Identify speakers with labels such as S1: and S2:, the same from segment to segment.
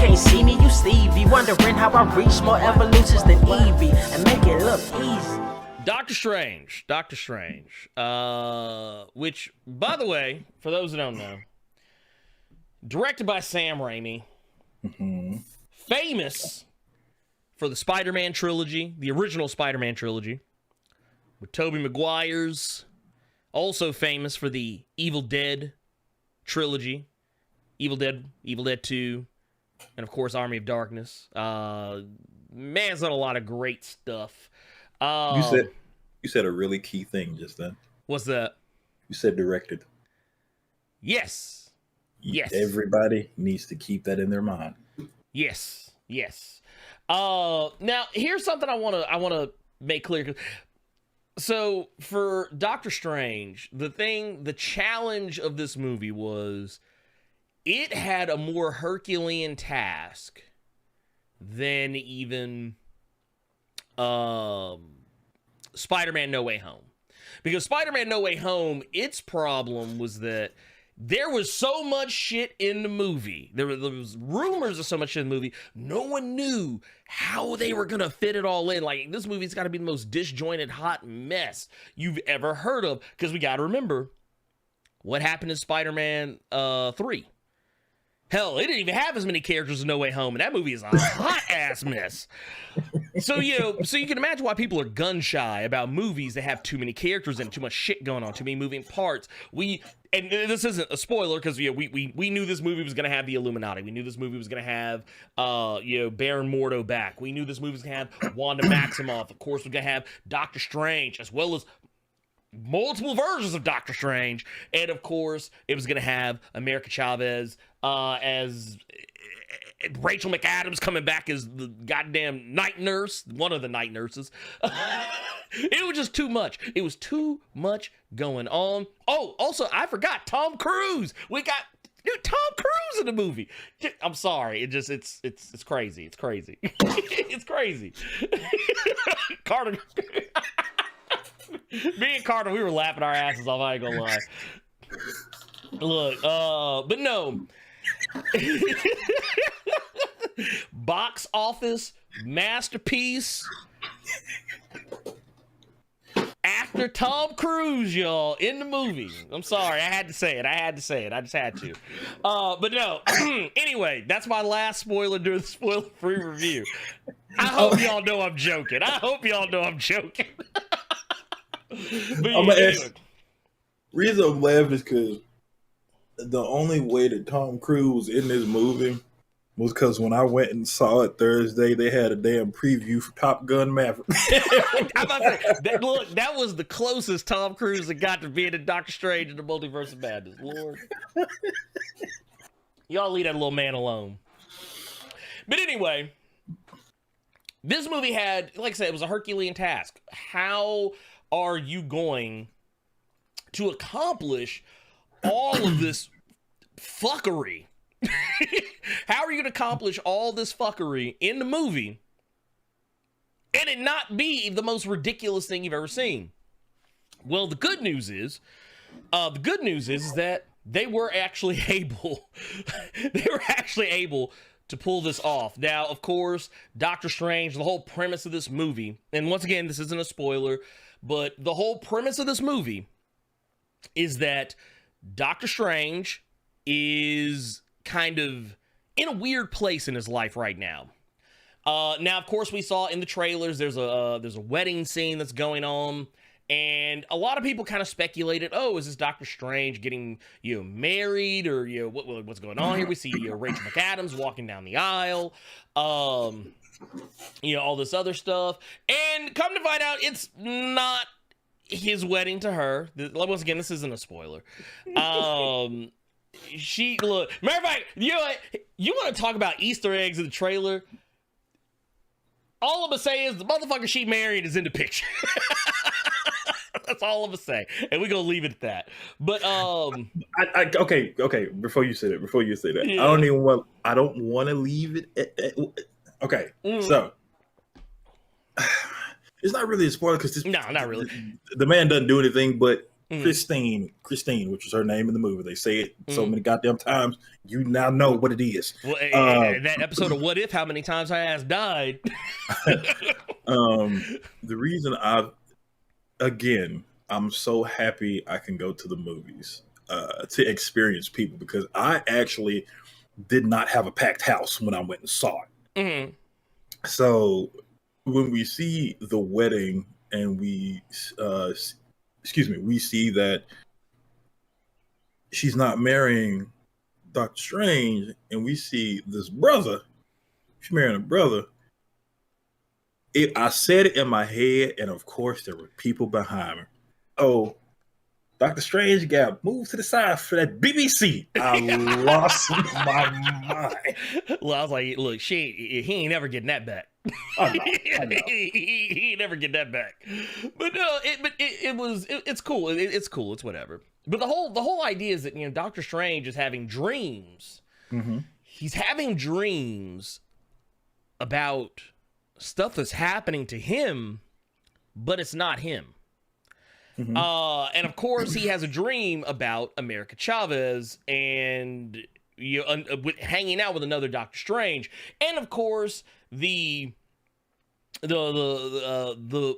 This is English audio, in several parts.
S1: can't see me, you Stevie. Wondering how I reach more evolutions than Evie and make it look easy.
S2: Doctor Strange, which, by the way, for those who don't know, directed by Sam Raimi, famous for the Spider-Man trilogy, the original Spider-Man trilogy, with Tobey Maguire's, also famous for the Evil Dead trilogy, Evil Dead 2, and of course Army of Darkness. Man's done a lot of great stuff.
S3: You said a really key thing just then.
S2: What's that?
S3: You said directed.
S2: Yes.
S3: Everybody needs to keep that in their mind.
S2: Yes. Now here's something I want to make clear. So for Doctor Strange, the challenge of this movie was it had a more Herculean task than even Spider-Man No Way Home. Because Spider-Man No Way Home, its problem was that there was so much shit in the movie. There was rumors of so much shit in the movie. No one knew how they were going to fit it all in. Like, this movie's got to be the most disjointed, hot mess you've ever heard of. Because we got to remember what happened in Spider-Man 3. Hell, it didn't even have as many characters as No Way Home, and that movie is a hot-ass mess. So you can imagine why people are gun-shy about movies that have too many characters and too much shit going on, too many moving parts. And this isn't a spoiler, because we knew this movie was going to have the Illuminati. We knew this movie was going to have Baron Mordo back. We knew this movie was going to have Wanda Maximoff. Of course, we're going to have Doctor Strange, as well as multiple versions of Doctor Strange. And of course, it was going to have America Chavez as Rachel McAdams coming back as the goddamn night nurse, one of the night nurses. It was just too much. It was too much going on. Oh, also, I forgot Tom Cruise. We got Tom Cruise in the movie. I'm sorry. It's crazy. It's crazy. It's crazy. Carter. Me and Carter, we were laughing our asses off. I ain't gonna lie. Look, but no. Box office masterpiece. Actor Tom Cruise, y'all, in the movie. I'm sorry, I had to say it. I just had to. But no. Anyway, that's my last spoiler during the spoiler-free review. I hope y'all know I'm joking. But
S3: I'm gonna ask. Reason I'm laughing is because the only way that Tom Cruise in this movie was because when I went and saw it Thursday, they had a damn preview for Top Gun Maverick.
S2: I'm about to say, look, that was the closest Tom Cruise had got to being in Doctor Strange in the Multiverse of Madness. Lord. Y'all leave that little man alone. But anyway, this movie had, like I said, it was a Herculean task. How are you going to accomplish all of this fuckery? How are you going to accomplish all this fuckery in the movie and it not be the most ridiculous thing you've ever seen? Well, the good news is that they were actually able to pull this off. Now, of course, Doctor Strange, the whole premise of this movie, and once again, this isn't a spoiler, but the whole premise of this movie is that Doctor Strange is kind of in a weird place in his life right now. Now, of course, we saw in the trailers there's a wedding scene that's going on, and a lot of people kind of speculated, oh, is this Doctor Strange getting married, or what's going on here? We see Rachel McAdams walking down the aisle, all this other stuff, and come to find out, it's not his wedding to her. Once again, this isn't a spoiler. Matter of fact, you want to talk about Easter eggs in the trailer? All I'm gonna say is the motherfucker she married is in the picture. That's all I'm gonna say, and we're gonna leave it at that. But
S3: okay. Before you say that, yeah. I don't want to leave it. Okay, so it's not really a spoiler because
S2: no, not really.
S3: The man doesn't do anything, but Christine, which is her name in the movie. They say it so many goddamn times. You now know what it is.
S2: Well, that episode of What If, how many times her ass died?
S3: The reason I'm so happy I can go to the movies to experience people, because I actually did not have a packed house when I went and saw it. So when we see the wedding and we see that she's not marrying Doctor Strange, and we see this brother, she's marrying a brother. I said it in my head, and of course there were people behind me. Oh, Doctor Strange got moved to the side for that BBC. I lost my mind.
S2: Well, I was like, look, he ain't never getting that back.
S3: I know.
S2: He ain't never get that back. But no, it's cool. It's cool. It's whatever. But the whole idea is that, you know, Doctor Strange is having dreams. He's having dreams about stuff that's happening to him, but it's not him. And of course, he has a dream about America Chavez and hanging out with another Doctor Strange, and of course the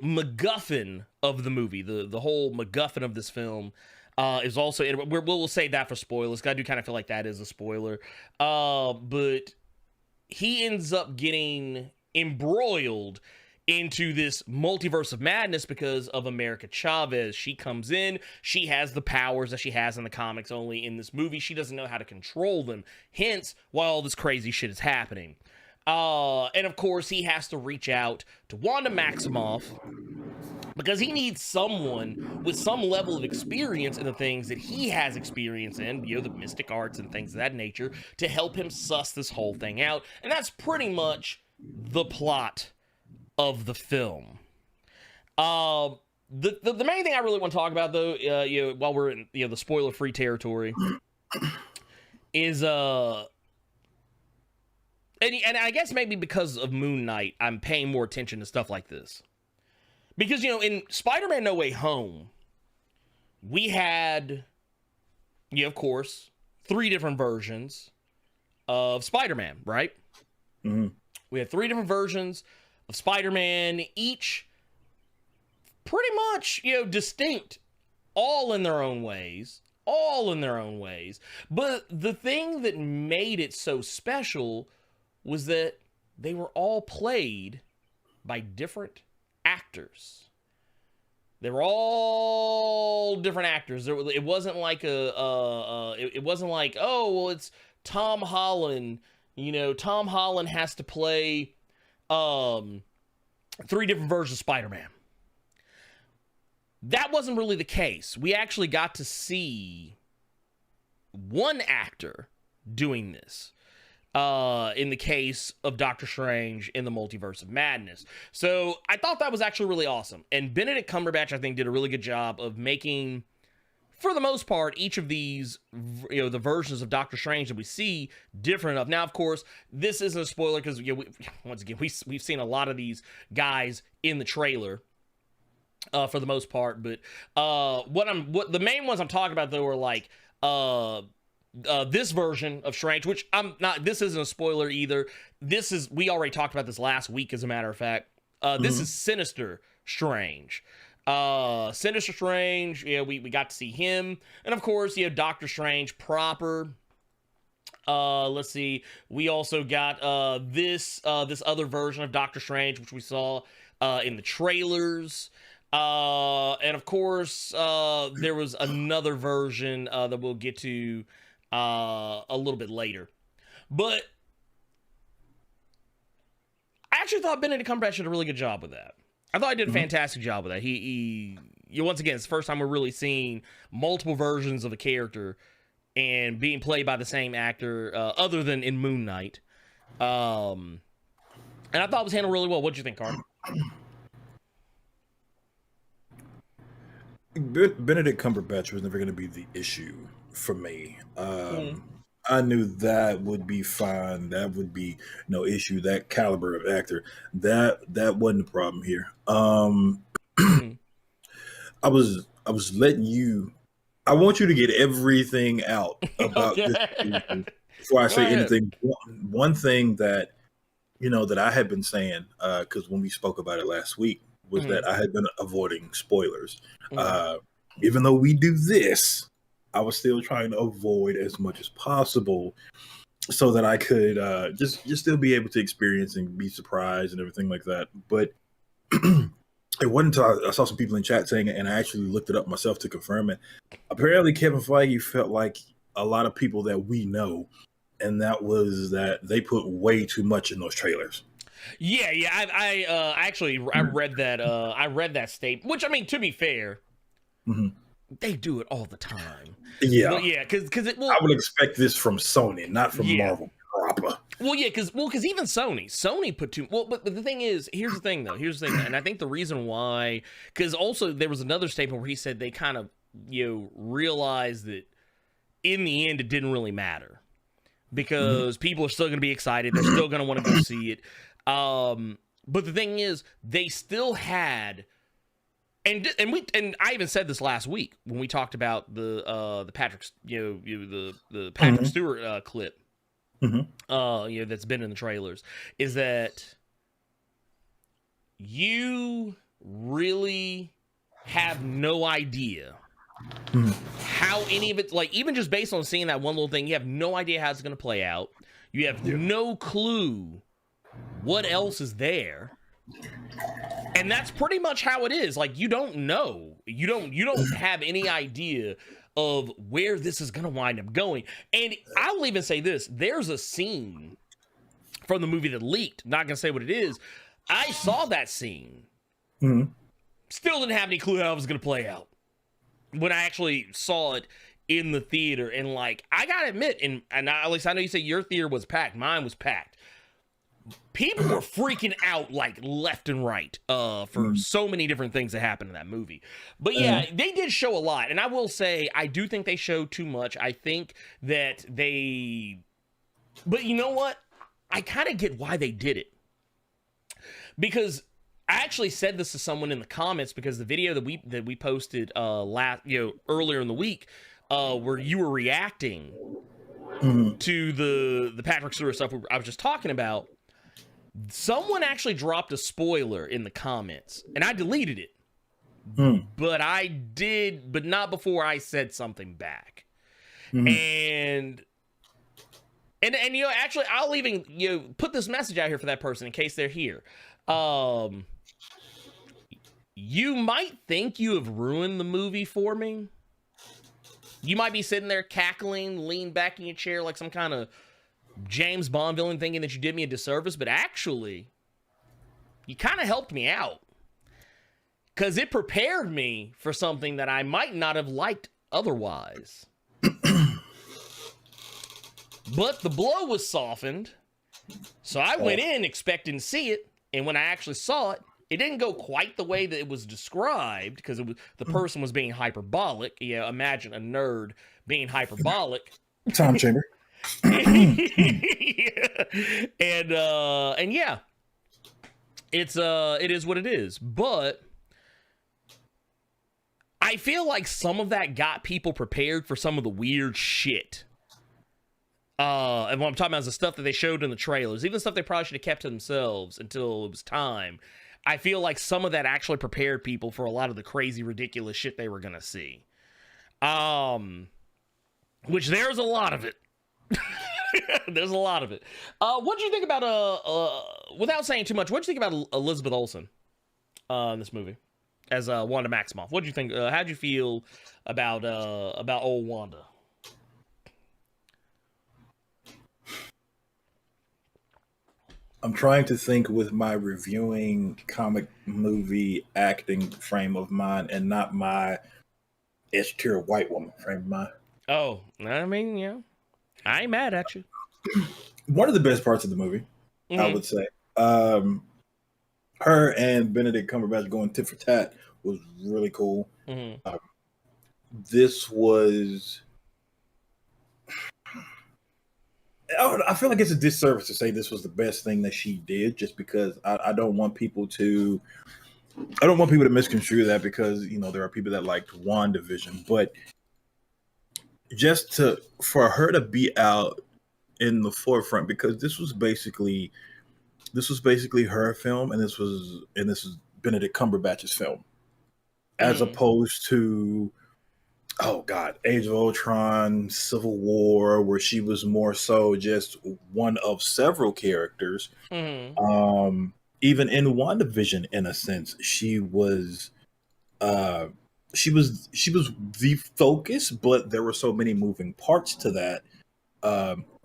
S2: MacGuffin of the movie, the whole MacGuffin of this film is also. We'll save that for spoilers. I do kind of feel like that is a spoiler, but he ends up getting embroiled into this multiverse of madness because of America Chavez. She comes in, she has the powers that she has in the comics, only in this movie she doesn't know how to control them, hence why all this crazy shit is happening. And of course he has to reach out to Wanda Maximoff because he needs someone with some level of experience in the things that he has experience in, you know, the mystic arts and things of that nature, to help him suss this whole thing out. And that's pretty much the plot of the film. The main thing I really want to talk about, though, while we're in the spoiler-free territory, is and I guess maybe because of Moon Knight, I'm paying more attention to stuff like this, because in Spider-Man: No Way Home, we had, of course, 3 different versions of Spider-Man, right? We had 3 different versions of Spider-Man, each pretty much, distinct, all in their own ways. But the thing that made it so special was that they were all played by different actors. They were all different actors. It wasn't like it wasn't like, oh, well, it's Tom Holland. Tom Holland has to play 3 different versions of Spider-Man. That wasn't really the case. We actually got to see one actor doing this in the case of Doctor Strange in the Multiverse of Madness. So I thought that was actually really awesome. And Benedict Cumberbatch, I think, did a really good job of making, for the most part, each of these, the versions of Doctor Strange that we see different enough. Now, of course, this isn't a spoiler because, once again, we've seen a lot of these guys in the trailer for the most part. But what the main ones I'm talking about, though, are like this version of Strange, which this isn't a spoiler either. We already talked about this last week, as a matter of fact. This is Sinister Strange. Sinister Strange, we got to see him, and of course, Doctor Strange proper. Let's see, we also got this other version of Doctor Strange, which we saw in the trailers, and of course, there was another version that we'll get to a little bit later. But I actually thought Benedict Cumberbatch did a really good job with that. I thought he did a fantastic job with that. He once again, it's the first time we're really seeing multiple versions of a character and being played by the same actor, other than in Moon Knight. And I thought it was handled really well. What'd you think, Carl?
S3: Benedict Cumberbatch was never going to be the issue for me. I knew that would be fine. That would be no issue. That caliber of actor, that wasn't the problem here. I was I was letting you. I want you to get everything out about this
S2: Okay.
S3: movie before I
S2: Go
S3: say
S2: ahead.
S3: anything. One thing that that I had been saying, because when we spoke about it last week, was
S2: Mhm.
S3: that I had been avoiding spoilers.
S2: Mhm.
S3: Even though we do this, I was still trying to avoid as much as possible so that I could just still be able to experience and be surprised and everything like that. But it wasn't until I saw some people in chat saying it, and I actually looked it up myself to confirm it. Apparently, Kevin Feige felt like a lot of people that we know, and that was that they put way too much in those trailers.
S2: Yeah, yeah. I read that. I read that statement. Which, I mean, to be fair,
S3: Mm-hmm.
S2: they do it all the time.
S3: Yeah,
S2: But yeah, because it
S3: I
S2: will.
S3: would expect this from Sony, not from
S2: Yeah.
S3: Marvel proper.
S2: Well, yeah, because even Sony put too. Well, but the thing is, here's the thing though. And I think the reason why, because also there was another statement where he said they kind of realized that in the end it didn't really matter because people are still going to be excited. They're still going to want to go see it. But the thing is, they still had. And I even said this last week when we talked about the Patrick the Patrick Stewart clip that's been in the trailers, is that you really have no idea how any of it, like, even just based on seeing that one little thing, you have no idea how it's going to play out. You have no clue what else is there. And that's pretty much how it is. Like, you don't know. You don't have any idea of where this is going to wind up going. And I will even say this. There's a scene from the movie that leaked. Not going to say what it is. I saw that scene. Still didn't have any clue how it was going to play out when I actually saw it in the theater. And, like, I got to admit, and at least I know you say your theater was packed. Mine was packed. People were freaking out like left and right for so many different things that happened in that movie. But yeah, they did show a lot. And I will say, I do think they showed too much. I think that but you know what? I kind of get why they did it. Because I actually said this to someone in the comments, because the video that we posted earlier in the week, where you were reacting to the Patrick Stewart stuff I was just talking about. Someone actually dropped a spoiler in the comments, and I deleted it. But not before I said something back. And actually, I'll even put this message out here for that person in case they're here. You might think you have ruined the movie for me. You might be sitting there cackling, leaned back in your chair like some kind of James Bond villain, thinking that you did me a disservice, but actually, you kind of helped me out. Because it prepared me for something that I might not have liked otherwise. But the blow was softened, so I went in expecting to see it, and when I actually saw it, it didn't go quite the way that it was described, because the person was being hyperbolic. Yeah, imagine a nerd being hyperbolic.
S3: Time chamber.
S2: And yeah, it is what it is. But I feel like some of that got people prepared for some of the weird shit. And what I'm talking about is the stuff that they showed in the trailers, even the stuff they probably should have kept to themselves until it was time. I feel like some of that actually prepared people for a lot of the crazy, ridiculous shit they were gonna see. Which there's a lot of it. There's a lot of it. What do you think about without saying too much, what do you think about Elizabeth Olsen in this movie as Wanda Maximoff? What do you think? How'd you feel about old Wanda?
S3: I'm trying to think with my reviewing comic movie acting frame of mind, and not my S-tier white woman frame of mind.
S2: Oh, I mean, yeah, I ain't mad at you.
S3: One of the best parts of the movie, I would say, her and Benedict Cumberbatch going tit for tat was really cool. This was, I feel like it's a disservice to say this was the best thing that she did, just because I don't want people to I don't want people to misconstrue that because there are people that liked WandaVision, but for her to be out in the forefront, because this was basically her film, and this was Benedict Cumberbatch's film, as opposed to, oh God, Age of Ultron, Civil War, where she was more so just one of several characters. Even in WandaVision, in a sense, she was the focus, but there were so many moving parts to that.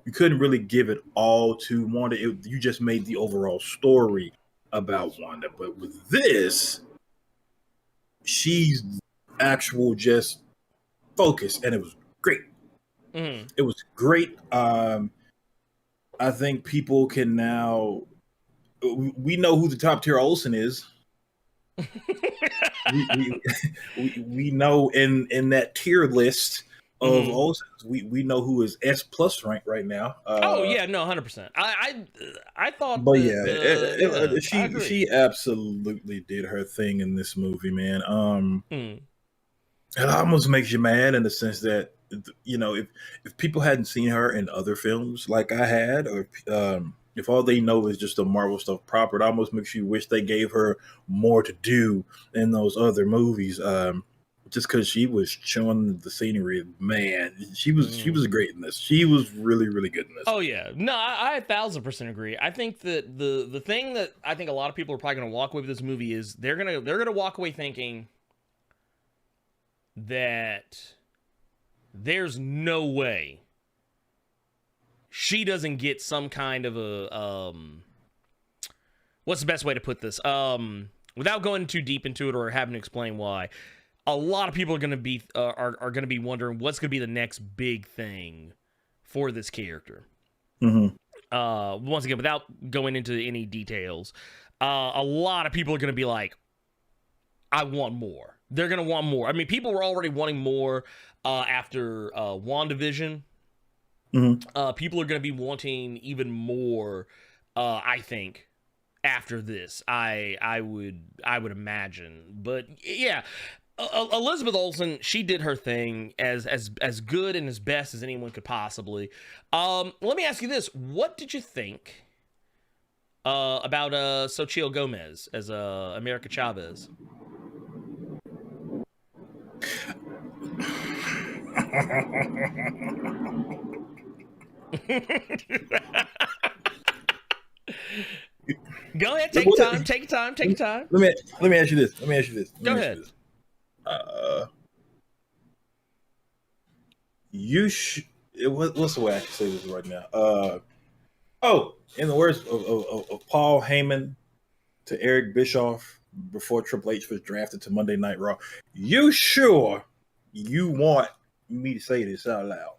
S3: You couldn't really give it all to Wanda. You just made the overall story about Wanda. But with this, she's actual just focus, and it was great. It was great. I think people can now. We know who the top tier Olsen is. we know in that tier list of Olsens, we know who is S plus rank right now.
S2: Oh yeah, no, 100%. I thought,
S3: but she absolutely did her thing in this movie, man. It almost makes you mad in the sense that if people hadn't seen her in other films like I had, or if all they know is just the Marvel stuff proper, it almost makes you wish they gave her more to do in those other movies. Just because she was chewing the scenery, man, she was great in this. She was really, really good in this.
S2: Oh yeah, no, I 1000% agree. I think that the thing that I think a lot of people are probably going to walk away with this movie is they're gonna walk away thinking that there's no way she doesn't get some kind of a what's the best way to put this, without going too deep into it or having to explain why. A lot of people are going to be are going to be wondering what's going to be the next big thing for this character. Once again, without going into any details, a lot of people are going to be like, I want more. They're going to want more. I mean, people were already wanting more after WandaVision. People are going to be wanting even more, I think, after this. I would imagine. But yeah, Elizabeth Olsen, she did her thing as good and as best as anyone could possibly. Let me ask you this: what did you think about Xochitl Gomez as America Chavez? Go ahead, take your time.
S3: Let me ask you this.
S2: Go ahead.
S3: What's the way I can say this right now? In the words of Paul Heyman to Eric Bischoff before Triple H was drafted to Monday Night Raw, you sure you want me to say this out loud?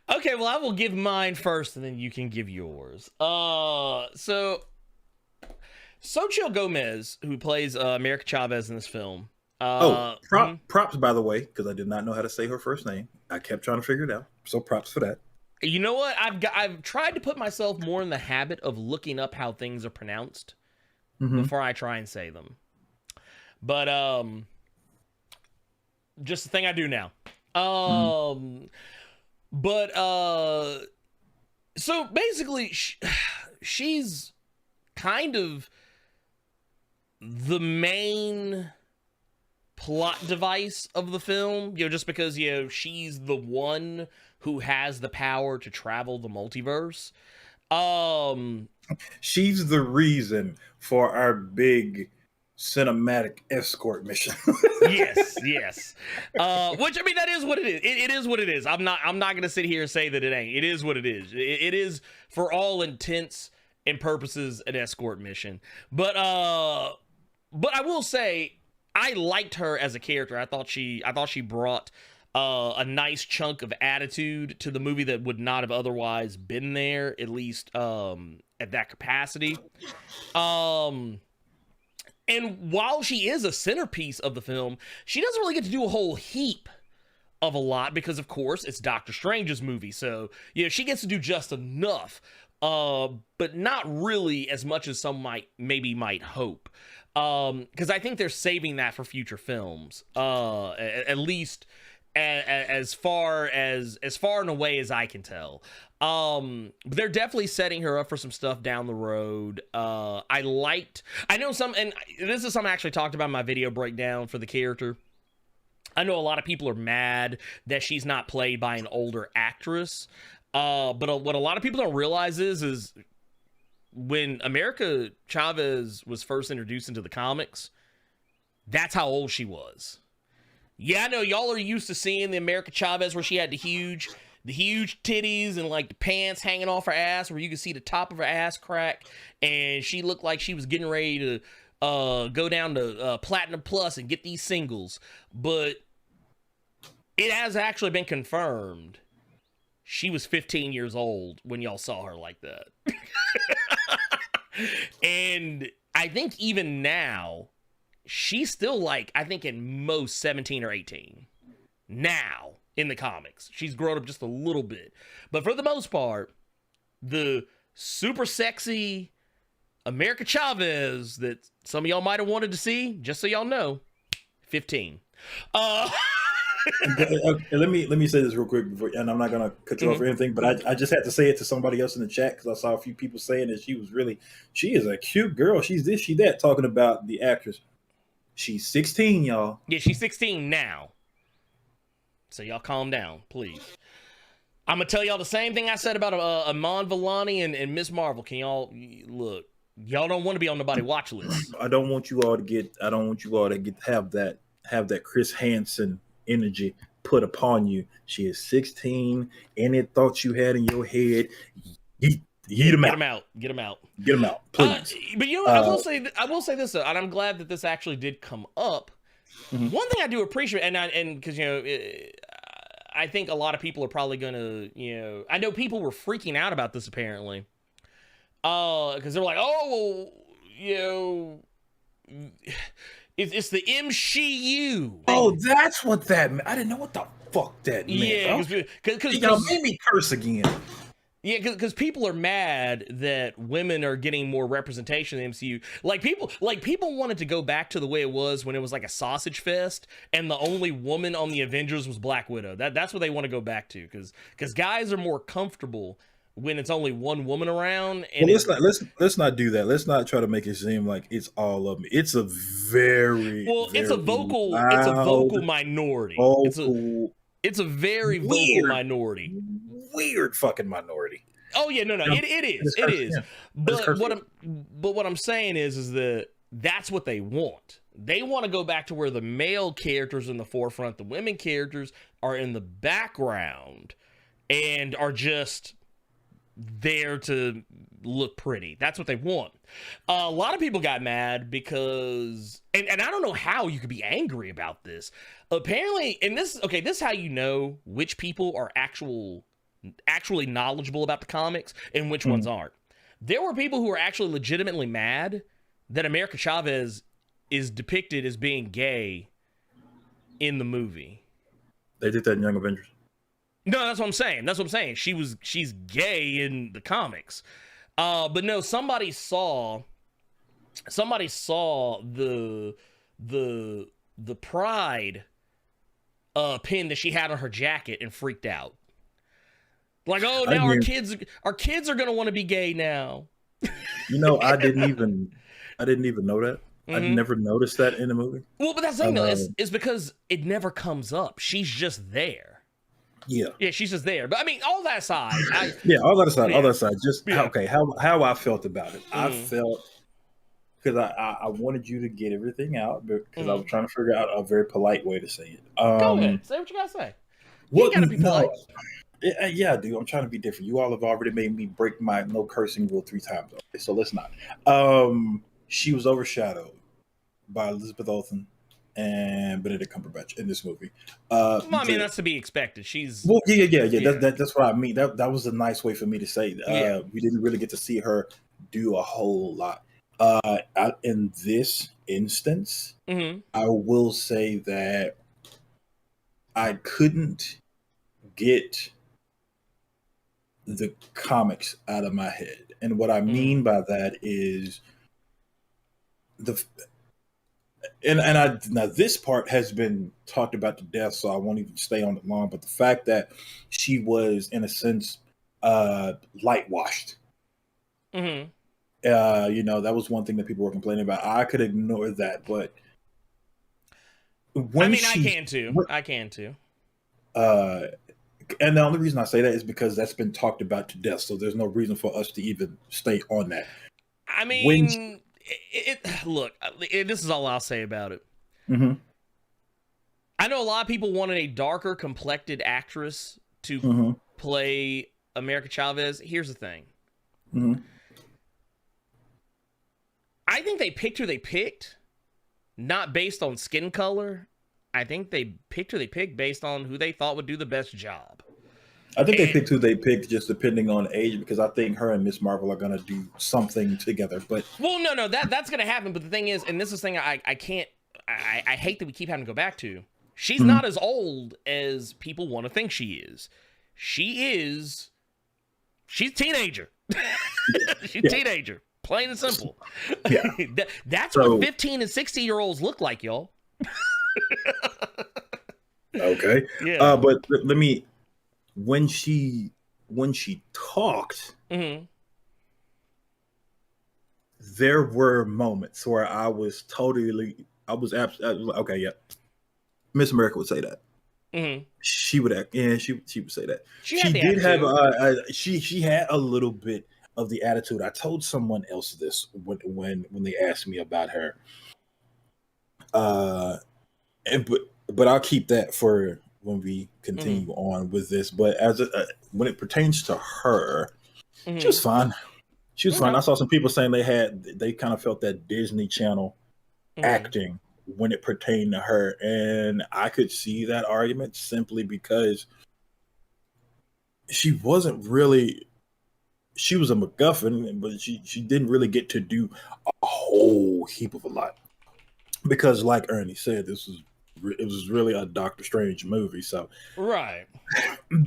S2: Okay, well, I will give mine first, and then you can give yours. So Xochitl Gomez, who plays America Chavez in this film.
S3: Props, by the way, because I did not know how to say her first name. I kept trying to figure it out. So props for that.
S2: You know what? I've tried to put myself more in the habit of looking up how things are pronounced before I try and say them. But just the thing I do now. But so basically, she's kind of the main plot device of the film, just because, she's the one who has the power to travel the multiverse.
S3: She's the reason for our big cinematic escort mission.
S2: yes. Which, I mean, that is what it is. It is what it is. I'm not going to sit here and say that it ain't. It is what it is. It is, for all intents and purposes, an escort mission. But I will say, I liked her as a character. I thought she brought a nice chunk of attitude to the movie that would not have otherwise been there, at least at that capacity. And while she is a centerpiece of the film, she doesn't really get to do a whole heap of a lot because, of course, it's Doctor Strange's movie. So, she gets to do just enough. but not really as much as some might hope. Because I think they're saving that for future films. At least as far and away as I can tell. But they're definitely setting her up for some stuff down the road. I know some, and this is something I actually talked about in my video breakdown for the character. I know a lot of people are mad that she's not played by an older actress. But what a lot of people don't realize is when America Chavez was first introduced into the comics, that's how old she was. Yeah, I know y'all are used to seeing the America Chavez where she had the huge titties and like the pants hanging off her ass where you could see the top of her ass crack, and she looked like she was getting ready to go down to Platinum Plus and get these singles. But it has actually been confirmed she was 15 years old when y'all saw her like that. And I think even now, she's still like, I think at most 17 or 18. Now, in the comics. She's grown up just a little bit. But for the most part, the super sexy America Chavez that some of y'all might have wanted to see, just so y'all know, 15.
S3: Let me say this real quick before, and I'm not gonna cut you off or anything, but I just had to say it to somebody else in the chat because I saw a few people saying that she is a cute girl. She's this, she that, talking about the actress. She's 16, y'all.
S2: Yeah, she's 16 now. So y'all calm down, please. I'm gonna tell y'all the same thing I said about Iman Vellani and Miss Marvel. Can y'all look? Y'all don't want to be on nobody's watch list.
S3: I don't want you all to have that Chris Hansen energy put upon you. She is 16. Any thoughts you had in your head, get them out.
S2: Get them out,
S3: please.
S2: But you know, I will say this though, and I'm glad that this actually did come up. One thing I do appreciate, and because you know, I think a lot of people are probably gonna, you know, I know people were freaking out about this apparently, because they're like, oh, you know, it's the MCU.
S3: Oh, that's what that meant. I didn't know what the fuck that meant.
S2: Yeah, because
S3: y'all made me curse again.
S2: Yeah, because people are mad that women are getting more representation in the MCU. Like people wanted to go back to the way it was when it was like a sausage fest, and the only woman on the Avengers was Black Widow. That's what they want to go back to, because guys are more comfortable when it's only one woman around. And
S3: well, let's not do that. Let's not try to make it seem like it's all of me. It's a very
S2: it's a vocal minority. It's a very vocal minority.
S3: Weird fucking minority.
S2: Oh yeah, no, it is. Yeah. But what I'm saying is that that's what they want. They want to go back to where the male characters in the forefront, the women characters are in the background and are just there to look pretty. That's what they want. A lot of people got mad because, and I don't know how you could be angry about this. Apparently, and this is how you know which people are actually knowledgeable about the comics and which ones aren't. There were people who were actually legitimately mad that America Chavez is depicted as being gay in the movie.
S3: They did that in Young Avengers.
S2: No, that's what I'm saying. She's gay in the comics. But no, somebody saw the pride pin that she had on her jacket and freaked out. Like, oh, now our kids are gonna want to be gay now.
S3: You know, I didn't even know that. I never noticed that in the movie.
S2: Well, but that's the thing, though, is because it never comes up. She's just there. Yeah, she's just there. But I mean, all that aside,
S3: all that aside. Just how I felt about it. I felt, because I wanted you to get everything out, because I was trying to figure out a very polite way to say it.
S2: Go ahead, say what you gotta say. You gotta be polite.
S3: Yeah, dude, I'm trying to be different. You all have already made me break my no cursing rule 3 times. Okay, so let's not. She was overshadowed by Elizabeth Olsen and Benedict Cumberbatch in this movie.
S2: Well, I mean, that's to be expected. She's
S3: yeah. That's what I mean. That was a nice way for me to say. We didn't really get to see her do a whole lot. In this instance, I will say that I couldn't get the comics out of my head. And what I mean by that is now this part has been talked about to death, so I won't even stay on it long. But the fact that she was, in a sense, light washed.
S2: Mm-hmm.
S3: That was one thing that people were complaining about. I could ignore that, but
S2: I can too. I can too.
S3: And the only reason I say that is because that's been talked about to death, so there's no reason for us to even stay on that.
S2: I mean, look, this is all I'll say about it.
S3: Mm-hmm.
S2: I know a lot of people wanted a darker complected actress to
S3: Mm-hmm.
S2: play America Chavez. Here's the thing.
S3: Mm-hmm.
S2: I think they picked who they picked, not based on skin color. I think they picked who they picked based on who they thought would do the best job.
S3: I think they picked who they picked just depending on age, because I think her and Miss Marvel are going to do something together. But
S2: no, that's going to happen. But the thing is, and this is the thing I hate that we keep having to go back to. She's not as old as people want to think she is. She's a teenager. She's a teenager. Plain and simple.
S3: Yeah.
S2: That's what 15 and 60-year-olds look like, y'all.
S3: Okay.
S2: Yeah.
S3: But let me, when she talked, there were moments where I was absolutely okay. Yeah, Miss America would say that.
S2: Mm-hmm.
S3: She would act. Yeah, she would say that.
S2: She
S3: did have she had a little bit of the attitude. I told someone else this when they asked me about her. But I'll keep that for when we continue on with this. But when it pertains to her, she was fine. She was fine. I saw some people saying they kind of felt that Disney Channel acting when it pertained to her, and I could see that argument simply because she wasn't really. She was a MacGuffin, but she didn't really get to do a whole heap of a lot. Because, like Ernie said, it was really a Doctor Strange movie. So,
S2: right,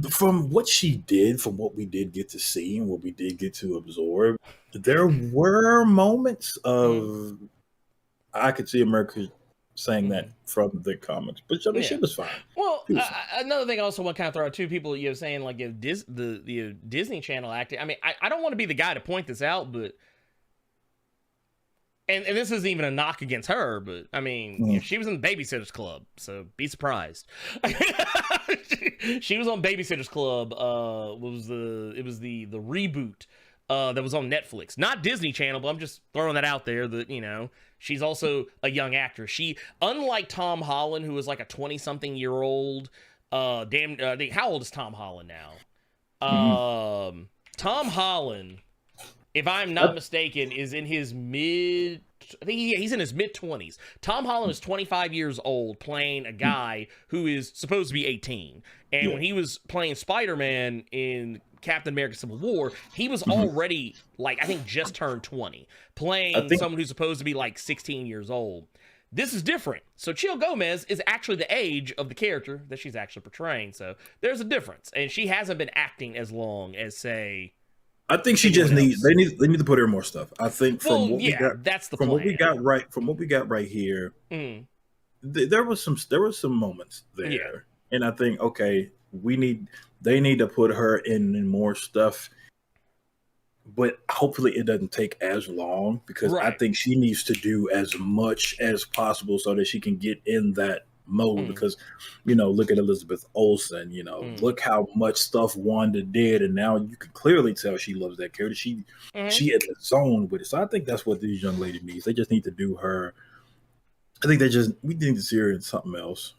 S3: from what she did, from what we did get to see and what we did get to absorb, there were moments of I could see America saying that from the comics, but I mean, she was fine.
S2: Well, another thing I also want to kind of throw out too, people saying like if the Disney Channel acting. I mean, I don't want to be the guy to point this out, but. And this isn't even a knock against her, but I mean, she was in the Babysitters Club, so be surprised. She was on Babysitters Club. It was the reboot that was on Netflix, not Disney Channel, but I'm just throwing that out there. That she's also a young actress. She, unlike Tom Holland, who was like a 20-something-year-old. How old is Tom Holland now? Tom Holland, if I'm not mistaken, is in his I think he's in his mid-20s. Tom Holland is 25 years old, playing a guy who is supposed to be 18. And when he was playing Spider-Man in Captain America Civil War, he was already, I think just turned 20, playing someone who's supposed to be 16 years old. This is different. So Chill Gomez is actually the age of the character that she's actually portraying. So there's a difference. And she hasn't been acting as long as, say...
S3: I think she just needs. They need to put her in more stuff. I think from what we got,
S2: that's the
S3: from
S2: plan.
S3: what we got right here. There was some moments there, and I think they need to put her in more stuff. But hopefully it doesn't take as long, because I think she needs to do as much as possible so that she can get in that mode. Because look at Elizabeth Olsen, look how much stuff Wanda did, and now you can clearly tell she loves that character. She in the zone with it. So I think that's what these young ladies need. They just need to do her. I think we need to see her in something else.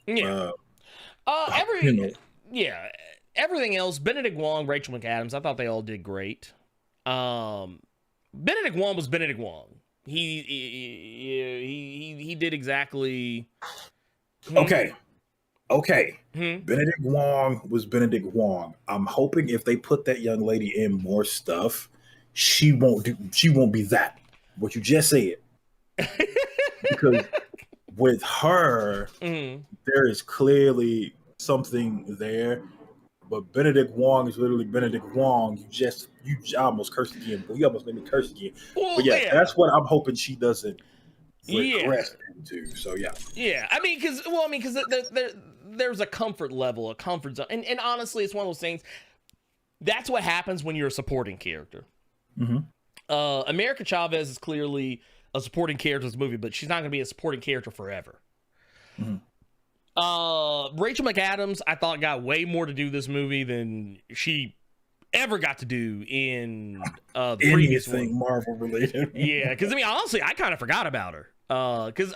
S2: Everything else, Benedict Wong, Rachel McAdams, I thought they all did great. Benedict Wong was Benedict Wong. He did exactly.
S3: Okay. Benedict Wong was Benedict Wong. I'm hoping if they put that young lady in more stuff, she won't be that what you just said. Because with her, there is clearly something there. But Benedict Wong is literally Benedict Wong. You almost cursed again, but you almost made me curse again.
S2: Well,
S3: But yeah, that's what I'm hoping she doesn't regress into. So yeah.
S2: Yeah, I mean, because there's a comfort level, a comfort zone, and honestly, it's one of those things. That's what happens when you're a supporting character. America Chavez is clearly a supporting character in this movie, but she's not going to be a supporting character forever. Rachel McAdams, I thought, got way more to do this movie than she ever got to do in the previous one.
S3: Marvel related.
S2: Yeah, because I mean, honestly, I kind of forgot about her. Because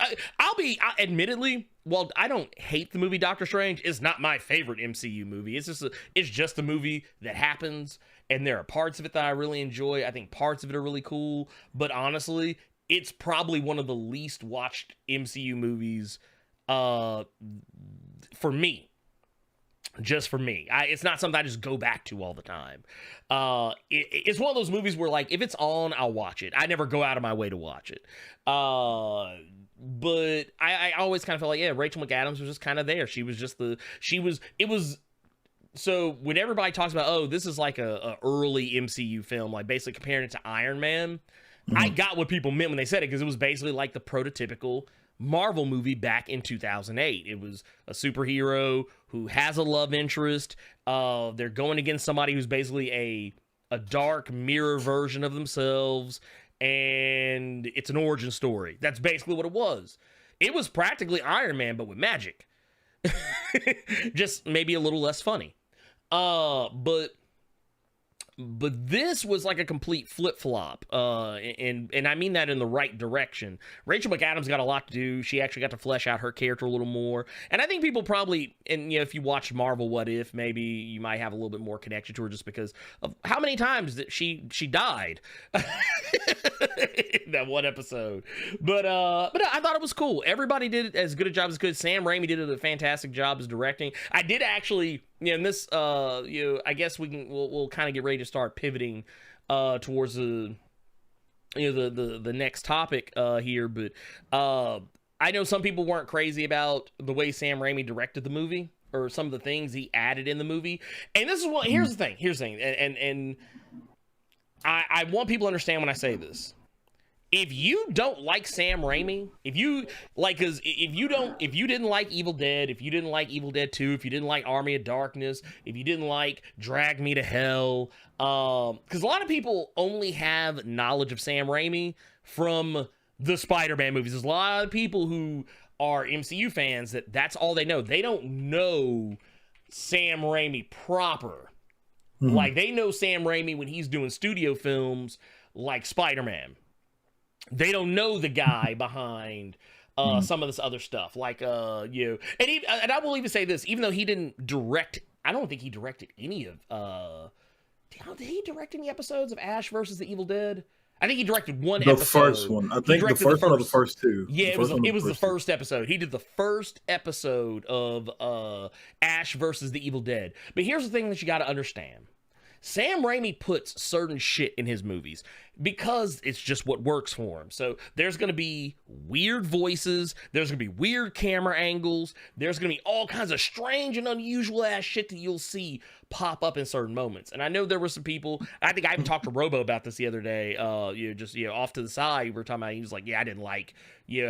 S2: admittedly, while I don't hate the movie Doctor Strange, it's not my favorite MCU movie. It's just a movie that happens, and there are parts of it that I really enjoy. I think parts of it are really cool, but honestly, it's probably one of the least watched MCU movies for me. Just for me. It's not something I just go back to all the time. It's one of those movies where, like, if it's on, I'll watch it. I never go out of my way to watch it. But I always kind of felt like, yeah, Rachel McAdams was just kind of there. So when everybody talks about, oh, this is like a early MCU film, like basically comparing it to Iron Man, I got what people meant when they said it, because it was basically like the prototypical Marvel movie back in 2008. It was a superhero who has a love interest. They're going against somebody who's basically a dark mirror version of themselves, and it's an origin story. That's basically what it was. It was practically Iron Man, but with magic. Just maybe a little less funny. But this was like a complete flip-flop, and I mean that in the right direction. Rachel McAdams got a lot to do. She actually got to flesh out her character a little more, and I think people probably, and if you watched Marvel What If, maybe you might have a little bit more connection to her just because of how many times that she died in that one episode. But I thought it was cool. Everybody did as good a job as could. Sam Raimi did a fantastic job as directing. I did actually. Yeah, and this, I guess we'll kind of get ready to start pivoting towards the next topic here, but I know some people weren't crazy about the way Sam Raimi directed the movie or some of the things he added in the movie, and this is what. Here's the thing, and I want people to understand when I say this. If you don't like Sam Raimi, if you didn't like Evil Dead, if you didn't like Evil Dead 2, if you didn't like Army of Darkness, if you didn't like Drag Me to Hell, because a lot of people only have knowledge of Sam Raimi from the Spider-Man movies. There's a lot of people who are MCU fans that's all they know. They don't know Sam Raimi proper. Like, they know Sam Raimi when he's doing studio films like Spider-Man. They don't know the guy behind some of this other stuff, like and I will even say this: even though he didn't direct, I don't think he directed any of. Did he direct any episodes of Ash versus the Evil Dead? I think he directed one episode.
S3: The first one, I think the first one or the first two.
S2: Yeah, it was the first episode. He did the first episode of Ash versus the Evil Dead. But here's the thing that you got to understand. Sam Raimi puts certain shit in his movies because it's just what works for him. So there's going to be weird voices. There's going to be weird camera angles. There's going to be all kinds of strange and unusual ass shit that you'll see pop up in certain moments. And I know there were some people, I think I even talked to Robo about this the other day, off to the side, we were talking about, he was like, yeah, I didn't like,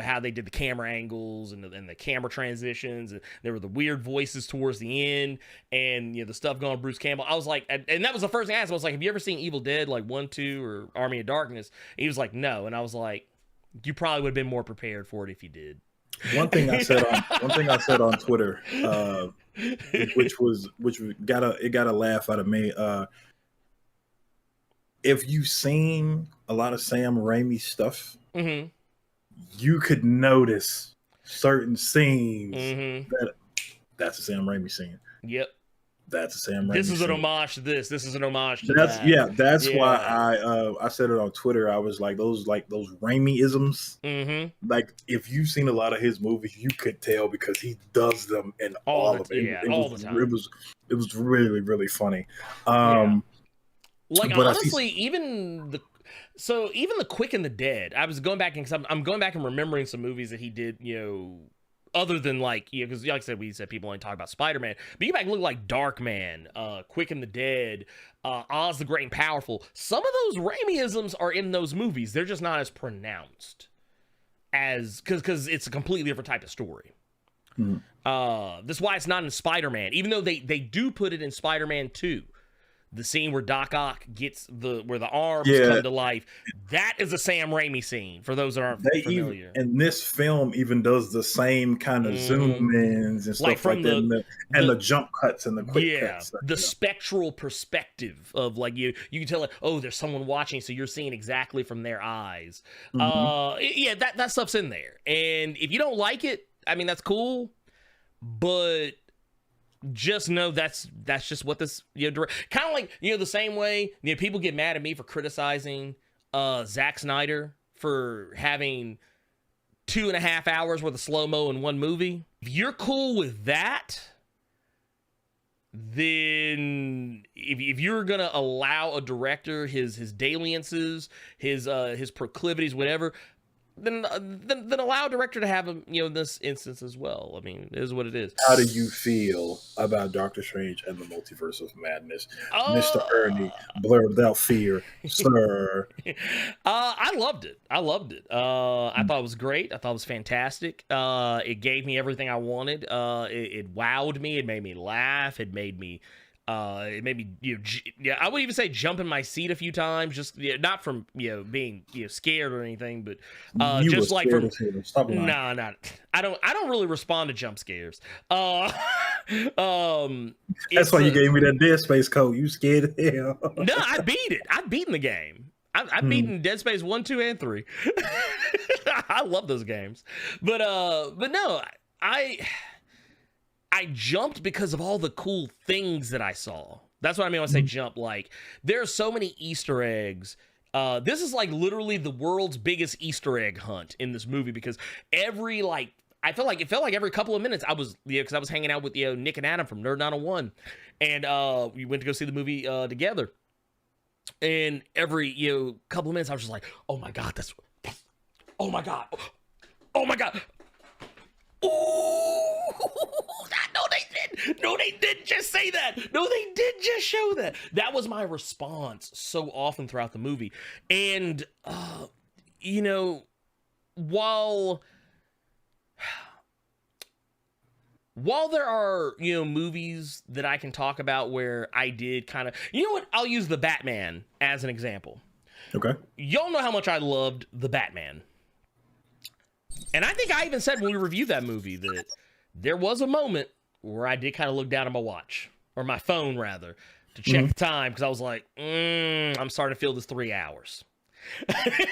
S2: how they did the camera angles and the camera transitions, and there were the weird voices towards the end, and, the stuff going on Bruce Campbell. I was like, and that was the first thing I asked. I was like, have you ever seen Evil Dead, like 1, 2, or Army of Darkness? And he was like, no. And I was like, you probably would have been more prepared for it if you did.
S3: One thing I said on Twitter, which got a laugh out of me. If you've seen a lot of Sam Raimi stuff, you could notice certain scenes that's a Sam Raimi scene.
S2: Yep.
S3: That's a Sam Raimi.
S2: This is an homage to this. This is an homage to that.
S3: Yeah, that's why I said it on Twitter. I was like those Raimi-isms. Like, if you've seen a lot of his movies, you could tell because he does them in all of it.
S2: Yeah, all the time.
S3: It was really, really funny.
S2: Like, honestly, even the Quick and the Dead. I was going back and I'm going back and remembering some movies that he did, other than like, because like I said, we said people only talk about Spider-Man, but you might look like Darkman, Quick and the Dead, Oz the Great and Powerful. Some of those Raimi-isms are in those movies. They're just not as pronounced as, because it's a completely different type of story. That's why it's not in Spider-Man, even though they do put it in Spider-Man 2. The scene where Doc Ock gets where the arms come to life. That is a Sam Raimi scene, for those that aren't familiar.
S3: And this film even does the same kind of zoom ins and stuff like that. And the jump cuts and the quick cuts.
S2: The spectral perspective of like you can tell like, oh, there's someone watching, so you're seeing exactly from their eyes. That stuff's in there. And if you don't like it, I mean, that's cool, but just know that's just what this, kind of like, the same way, people get mad at me for criticizing Zack Snyder for having 2.5 hours worth of slow-mo in one movie. If you're cool with that, then if you're gonna allow a director his dalliances, his proclivities, whatever, then allow a director to have him, in this instance as well. I mean, it is what it is.
S3: How do you feel about Doctor Strange and the Multiverse of Madness, Mr. Ernie, Blerd without fear, sir?
S2: I loved it. I thought it was great. I thought it was fantastic. It gave me everything I wanted. It wowed me. It made me laugh. It made me, I would even say jump in my seat a few times, just not from being scared or anything, but just like from I don't really respond to jump scares.
S3: That's why you gave me that Dead Space code. You scared as hell.
S2: No, I beat it. I've beaten the game. I've beaten Dead Space 1, 2, and 3. I love those games, but no, I jumped because of all the cool things that I saw. That's what I mean when I say jump. Like, there are so many Easter eggs. This is like literally the world's biggest Easter egg hunt in this movie, because it felt like every couple of minutes I was, because I was hanging out with Nick and Adam from Nerd 901, and we went to go see the movie together. And every couple of minutes I was just like, oh my god, that's oh my god, oh my god. Ooh, no, they didn't just say that. No, they did just show that. That was my response so often throughout the movie. And, while there are, movies that I can talk about where I did kind of, I'll use the Batman as an example.
S3: Okay.
S2: Y'all know how much I loved the Batman. And I think I even said when we reviewed that movie that there was a moment where I did kind of look down at my watch, or my phone rather, to check the time, because I was like, I'm starting to feel this 3 hours. I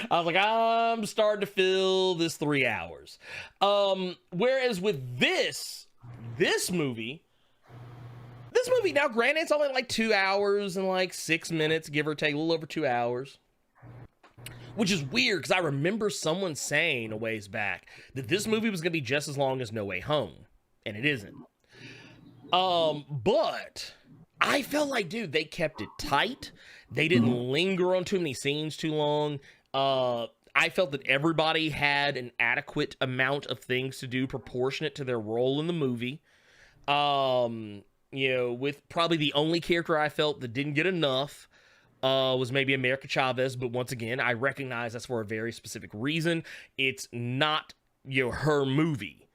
S2: was like, I'm starting to feel this 3 hours. Whereas with this movie, now granted, it's only like 2 hours and like 6 minutes, give or take, a little over 2 hours. Which is weird, because I remember someone saying a ways back that this movie was going to be just as long as No Way Home. And it isn't. But I felt like, dude, they kept it tight. They didn't linger on too many scenes too long. I felt that everybody had an adequate amount of things to do proportionate to their role in the movie. With probably the only character I felt that didn't get enough was maybe America Chavez, but once again, I recognize that's for a very specific reason. It's not her movie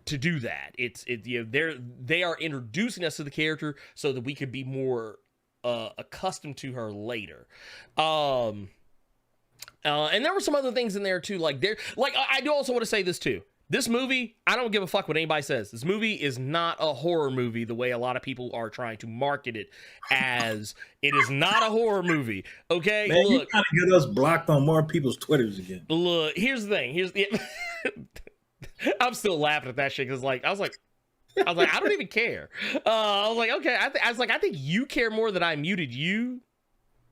S2: to do that. They are introducing us to the character so that we could be more accustomed to her later. And there were some other things in there too, I do also want to say this too. This movie, I don't give a fuck what anybody says. This movie is not a horror movie the way a lot of people are trying to market it as. It is not a horror movie. Okay,
S3: man, look, you gotta get us blocked on more people's Twitters again.
S2: Look, here's the thing. I'm still laughing at that shit because I was like, I don't even care. I was like, okay. I think you care more that I muted you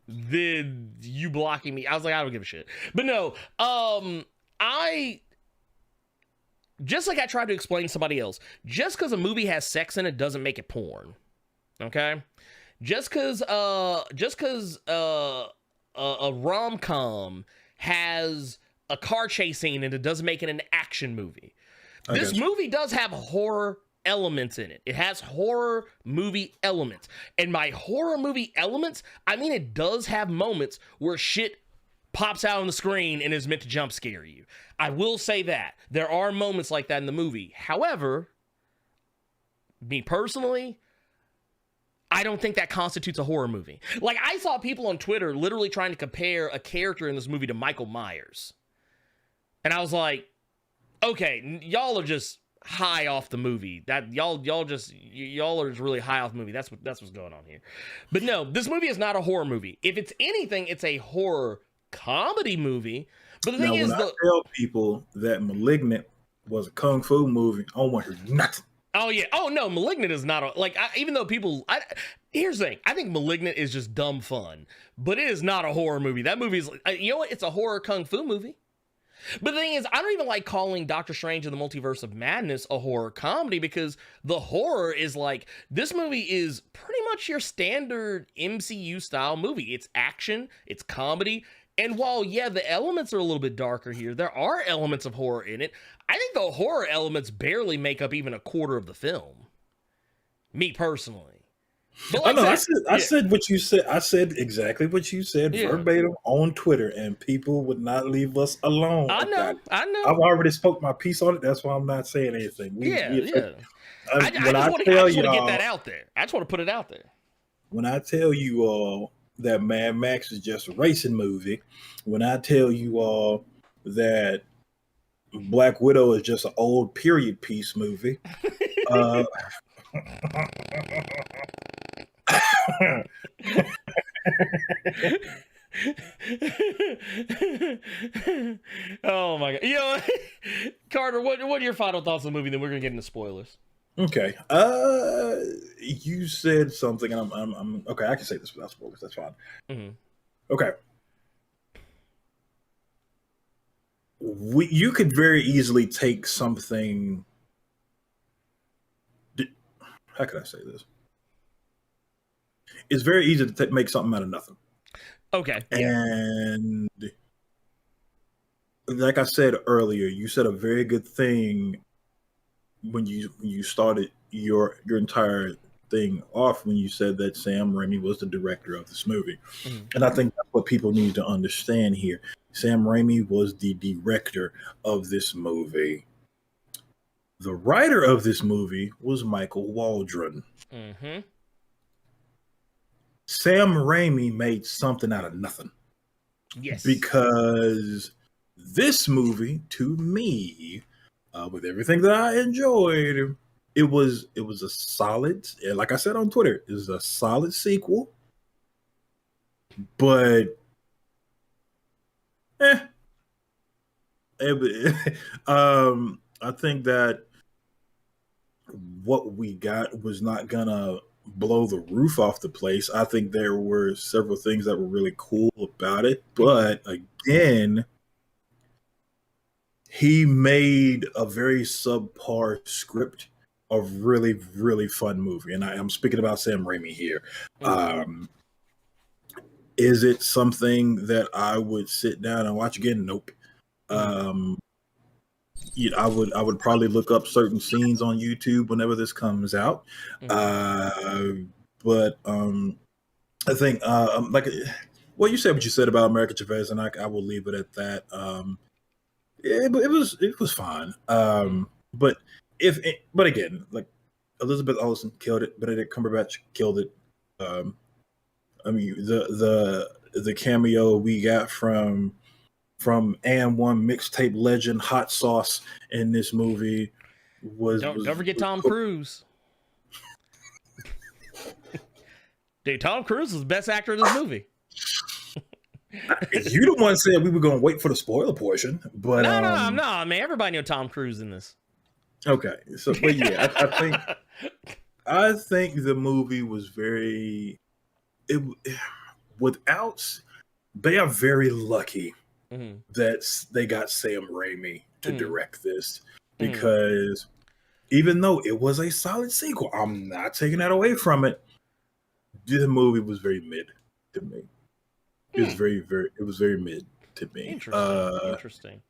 S2: than you blocking me. I was like, I don't give a shit. But no, just like I tried to explain to somebody else, just because a movie has sex in it doesn't make it porn. Okay? Just because a rom-com has a car chase scene and it doesn't make it an action movie. This
S3: got you.
S2: movie does have horror elements in it. It has horror movie elements. And by horror movie elements, I mean it does have moments where shit pops out on the screen and is meant to jump scare you. I will say that. There are moments like that in the movie. However, me personally, I don't think that constitutes a horror movie. Like, I saw people on Twitter literally trying to compare a character in this movie to Michael Myers. And I was like, okay, y'all are just high off the movie. That y'all are just really high off the movie. That's what's going on here. But no, this movie is not a horror movie. If it's anything, it's a horror comedy movie. But the thing is,
S3: when I tell people that Malignant was a kung fu movie, I don't want to hear nothing.
S2: Oh yeah. Oh no, Malignant is not even though people. Here's the thing. I think Malignant is just dumb fun, but it is not a horror movie. That movie is. You know what? It's a horror kung fu movie. But the thing is, I don't even like calling Doctor Strange and the Multiverse of Madness a horror comedy because the horror is like, this movie is pretty much your standard MCU style movie. It's action, it's comedy, and while, yeah, the elements are a little bit darker here, there are elements of horror in it. I think the horror elements barely make up even a quarter of the film. Me personally. But like
S3: I said what you said. I said exactly what you said verbatim on Twitter, and people would not leave us alone.
S2: I know.
S3: I've already spoke my piece on it. That's why I'm not saying anything.
S2: I just want to get that out there. I just want to put it out there.
S3: When I tell you all that Mad Max is just a racing movie, when I tell you all that Black Widow is just an old period piece movie.
S2: Oh my god. You know, Carter, what are your final thoughts on the movie? Then we're gonna get into spoilers.
S3: Okay. You said something, and I'm okay. I can say this without spoilers. That's fine.
S2: Mm-hmm.
S3: Okay. You could very easily take something. How could I say this? It's very easy to make something out of nothing.
S2: Okay.
S3: And like I said earlier, you said a very good thing when you started your entire thing off when you said that Sam Raimi was the director of this movie. Mm-hmm. And I think that's what people need to understand here. Sam Raimi was the director of this movie. The writer of this movie was Michael Waldron.
S2: Mm-hmm.
S3: Sam Raimi made something out of nothing.
S2: Yes.
S3: Because this movie, to me, with everything that I enjoyed, it was a solid, like I said on Twitter, it was a solid sequel. But I think that what we got was not gonna blow the roof off the place. I think there were several things that were really cool about it, but again, he made a very subpar script a really, really fun movie. And I'm speaking about Sam Raimi here. Is it something that I would sit down and watch again? Nope. I would probably look up certain scenes on YouTube whenever this comes out. But I think you said what you said about American Chavez, and I will leave it at that. It was fine. But again, like Elizabeth Olsen killed it, Benedict Cumberbatch killed it. I mean, the cameo we got from And One mixtape legend Hot Sauce in this movie don't
S2: forget Tom Cruise. Dude, Tom Cruise was the best actor in this movie.
S3: You the one said we were going to wait for the spoiler portion, but
S2: no, man. Everybody know Tom Cruise in this.
S3: Okay, so but yeah, I think the movie was very. They are very lucky that they got Sam Raimi to direct this, because even though it was a solid sequel, I'm not taking that away from it. The movie was very mid to me. It was very, very mid. to me.
S2: Interesting.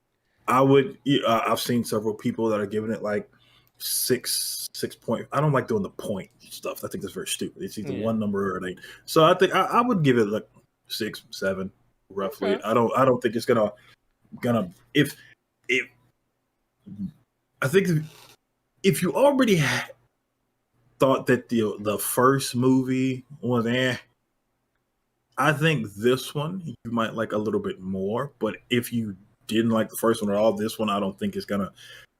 S3: I would. I've seen several people that are giving it like 6 point. I don't like doing the point stuff. I think that's very stupid. It's either one number or an 8. So I think I would give it like 6, 7, roughly.
S2: Okay.
S3: I don't think it's gonna if I think if you already thought that the first movie was I think this one you might like a little bit more. But if you didn't like the first one at all, this one I don't think is gonna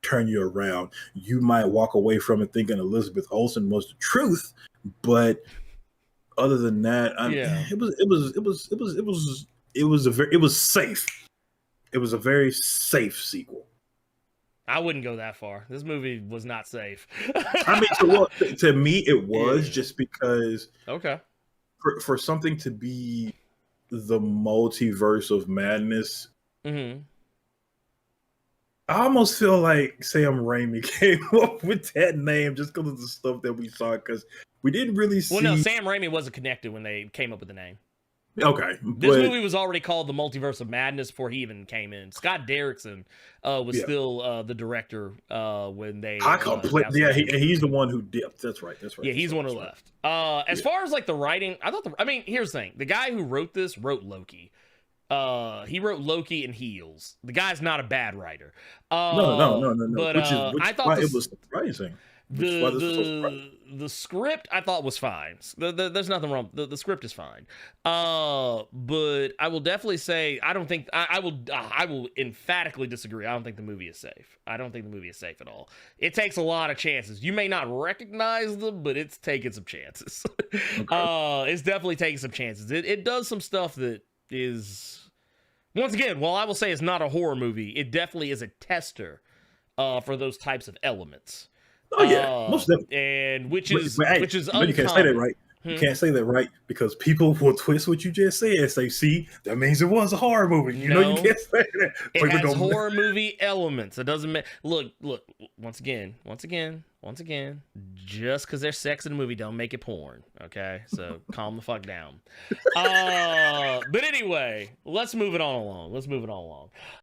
S3: turn you around. You might walk away from it thinking Elizabeth Olsen was the truth, but other than that, it was safe. It was a very safe sequel.
S2: I wouldn't go that far. This movie was not safe.
S3: I mean, to me, it was just because for something to be the multiverse of madness.
S2: Mm-hmm.
S3: I almost feel like Sam Raimi came up with that name just because of the stuff that we saw, because we didn't really see.
S2: Well, no, Sam Raimi wasn't connected when they came up with the name.
S3: Okay.
S2: This movie was already called The Multiverse of Madness before he even came in. Scott Derrickson was still the director when they.
S3: He's the one who dipped. That's right.
S2: Yeah, he's the one who left. As far as like the writing, here's the thing: the guy who wrote this wrote Loki. He wrote Loki and Heels. The guy's not a bad writer.
S3: No.
S2: But
S3: I thought it was surprising.
S2: The script I thought was fine. There's nothing wrong. The script is fine. But I will definitely say I don't think I will emphatically disagree. I don't think the movie is safe. I don't think the movie is safe at all. It takes a lot of chances. You may not recognize them, but it's taking some chances. Okay. It's definitely taking some chances. It does some stuff that is, once again, while I will say it's not a horror movie, it definitely is a tester for those types of elements.
S3: Oh yeah, most definitely.
S2: And which is
S3: uncommon. You can't say that, right? You can't say that, right? Because people will twist what you just said and say, "See, that means it was a horror movie." You know, you can't say that.
S2: It has horror movie elements. It doesn't make look. Once again. Just because there's sex in the movie, don't make it porn. Okay, so calm the fuck down. But anyway, let's move it on along.